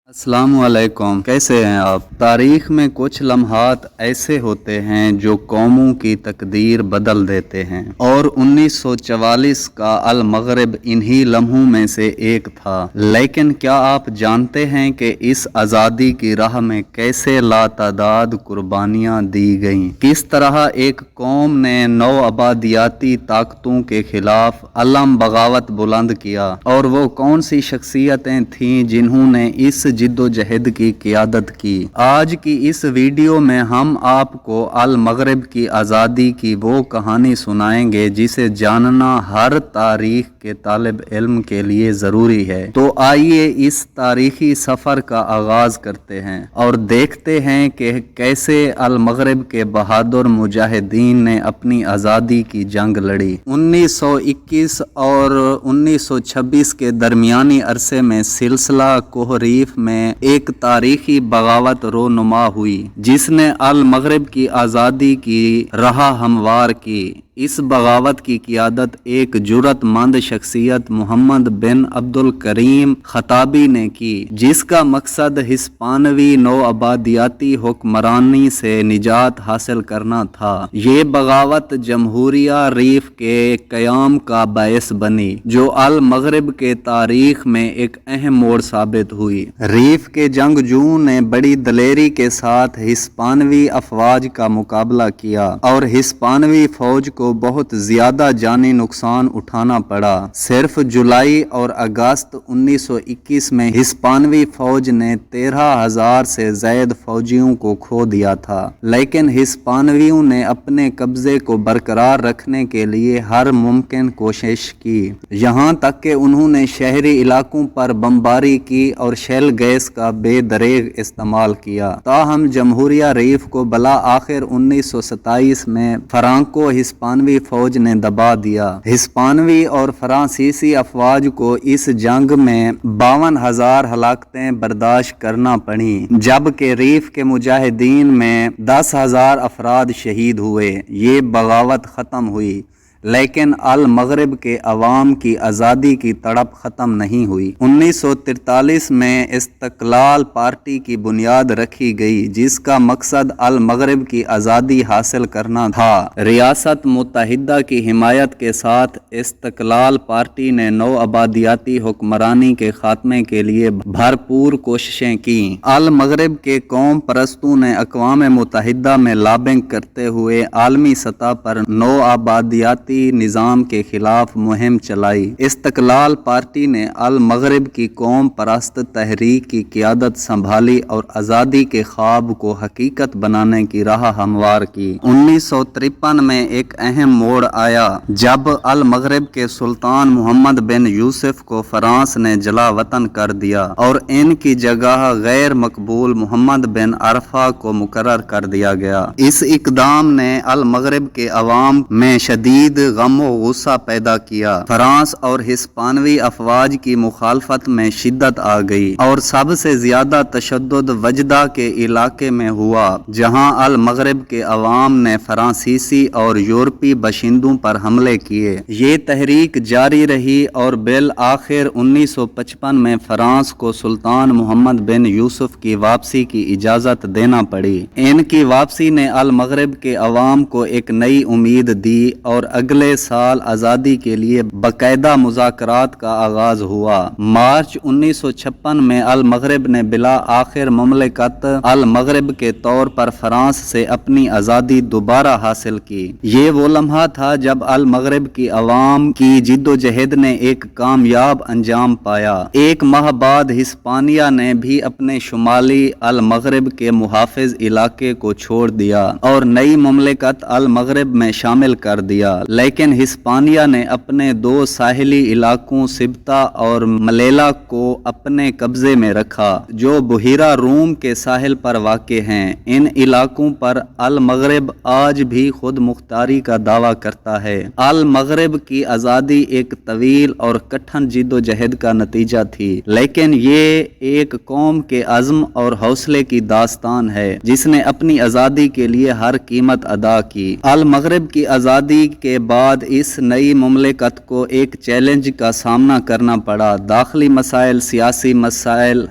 अस्सलाम वालेकुम। कैसे हैं आप? तारीख में कुछ लम्हात ऐसे होते हैं जो कौमों की तकदीर बदल देते हैं और 1944 का अल मगरिब इन्हीं लम्हों में से एक था। लेकिन क्या आप जानते हैं कि इस आज़ादी की राह में कैसे लातादाद कुर्बानियाँ दी गईं? किस तरह एक कौम ने नौ आबादियाती ताकतों के खिलाफ अलम बगावत बुलंद किया और वो कौन सी शख्सियतें थीं जिन्होंने इस जिद्दोजहद की क़ियादत की। आज की इस वीडियो में हम आपको अल मगरिब की आज़ादी की वो कहानी सुनाएंगे जिसे जानना हर तारीख के तालिब इल्म के लिए ज़रूरी है। तो आइए इस तारीखी सफ़र का आगाज़ करते हैं और देखते हैं कि कैसे अल मगरिब के बहादुर मुजाहिदीन ने अपनी आज़ादी की जंग लड़ी। 1921 और 1926 के दरमियानी अरसे में सिलसिला कोहरीफ में एक तारीखी बगावत रोनुमा हुई जिसने अल मगरिब की आज़ादी की राह हमवार की। इस बगावत की क़ियादत एक जुर्रतमंद शख्सियत मोहम्मद बिन अब्दुल करीम खताबी ने की, जिसका मकसद हिस्पानवी नौ आबादियाती हुक्मरानी से निजात हासिल करना था। ये बगावत जमहूरिया रीफ के क़याम का बायस बनी, जो अल मगरिब के तारीख में एक अहम मोड़ साबित हुई। रीफ के जंगजू ने बड़ी दलेरी के साथ हिस्पानवी अफवाज का मुकाबला किया और हिस्पानवी फौज को बहुत ज्यादा जानी नुकसान उठाना पड़ा। सिर्फ जुलाई और अगस्त 1921 में हिस्पानवी फौज ने 13,000 से ज़ायद फौजियों को खो दिया था, लेकिन हिस्पानवियों ने अपने कब्जे को बरकरार रखने के लिए हर मुमकिन कोशिश की। यहाँ तक कि उन्होंने शहरी इलाकों पर बमबारी की और शेल गैस का बेदरेग इस्तेमाल किया। ताहम जमहूरिया रीफ को बला आखिर 1927 में फ्रांको हिस्पानवी फौज ने दबा दिया। हिस्पानवी और फ्रांसीसी अफवाज को इस जंग में 52,000 हलाकतें बर्दाश्त करना पड़ी, जबकि रीफ के मुजाहिदीन में 10,000 अफराद शहीद हुए। ये बगावत ख़त्म हुई, लेकिन अल मगरिब के अवाम की आज़ादी की तड़प ख़त्म नहीं हुई। 1943 में इस्तक़लाल पार्टी की बुनियाद रखी गई, जिसका मकसद अल मगरिब की आज़ादी हासिल करना था। रियासत मुत्तहिदा की हिमायत के साथ इस्तक़लाल पार्टी ने नौ आबादियाती हुक्मरानी के खात्मे के लिए भरपूर कोशिशें की। अल मगरिब के कौम परस्तों ने अक़वाम मुत्तहिदा में लॉबिंग करते हुए आलमी सतह पर नौ आबादियाती निज़ाम के खिलाफ मुहिम चलाई। इस्तक़लाल पार्टी ने अल मगरिब की कौम परस्त तहरीक की क़ियादत संभाली और आज़ादी के ख्वाब को हकीकत बनाने की राह हमवार की। 1953 में एक अहम मोड़ आया जब अल मगरिब के सुल्तान मोहम्मद बिन यूसुफ को फ्रांस ने जला वतन कर दिया और इनकी जगह गैर मकबूल मोहम्मद बिन अरफा को मुकर्रर कर दिया गया। इस इक़दाम ने अल मगरिब के अवाम में शदीद गम व गुस्सा पैदा किया। फ्रांस और हिस्पानवी अफवाज की मुखालफत में शिद्दत आ गई और सबसे ज्यादा तशद्दुद वजदा के इलाके में हुआ, जहां अल मगरिब के अवाम ने फ्रांसीसी और यूरोपी बशिंदों पर हमले किए। ये तहरीक जारी रही और बिल आखिर 1955 में फ्रांस को सुल्तान मोहम्मद बिन यूसुफ की वापसी की इजाज़त देना पड़ी। इनकी वापसी ने अल मगरिब के अवाम को एक नई उम्मीद दी और अगले साल आज़ादी के लिए बाकायदा मुज़ाकरात का आगाज हुआ। मार्च 1956 में अल मगरिब ने बिला आखिर मुमलिकत अल मगरिब के तौर पर फ्रांस से अपनी आज़ादी दोबारा हासिल की। ये वो लम्हा था जब अल मगरिब की अवाम की जिद्दोजहद ने एक कामयाब अंजाम पाया। एक माह बाद हिस्पानिया ने भी अपने शुमाली अल मगरिब के मुहाफिज इलाके को छोड़ दिया और नई मुमलिकत अल मगरिब में शामिल कर दिया, लेकिन हिस्पानिया ने अपने दो साहिली इलाकों सिब्ता और मलेला को अपने कब्जे में रखा, जो बुहिरा रूम के साहिल पर वाक़े हैं। इन इलाकों पर अल मगरिब आज भी खुद मुख्तारी का दावा करता है। अल मगरिब की आज़ादी एक तवील और कठिन जिद्दोजहद का नतीजा थी, लेकिन ये एक कौम के अज़्म और हौसले की दास्तान है जिसने अपनी आज़ादी के लिए हर कीमत अदा की। अल मगरिब की आज़ादी के बाद इस नई मुमलिकत को एक चैलेंज का सामना करना पड़ा। दाखिली मसाइल,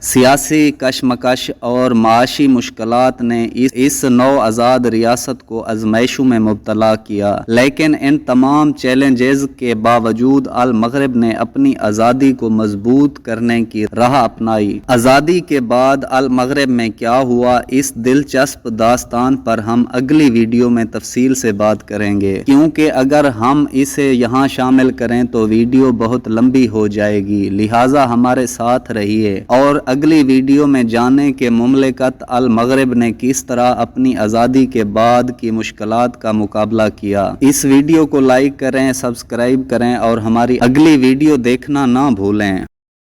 सियासी कशमकश और माशी मुश्किलात ने इस नौ आज़ाद रियासत को आजमाइशों में मुब्तला किया, लेकिन इन तमाम चैलेंजेस के बावजूद अल मगरिब ने अपनी आज़ादी को मजबूत करने की राह अपनाई। आज़ादी के बाद अल मगरिब में क्या हुआ, इस दिलचस्प दास्तान पर हम अगली वीडियो में तफसील से बात करेंगे, क्योंकि अगर हम इसे यहाँ शामिल करें तो वीडियो बहुत लंबी हो जाएगी। लिहाजा हमारे साथ रहिए और अगली वीडियो में जानें कि मुमलिकत अल मगरिब ने किस तरह अपनी आज़ादी के बाद की मुश्किलात का मुकाबला किया। इस वीडियो को लाइक करें, सब्सक्राइब करें और हमारी अगली वीडियो देखना ना भूलें।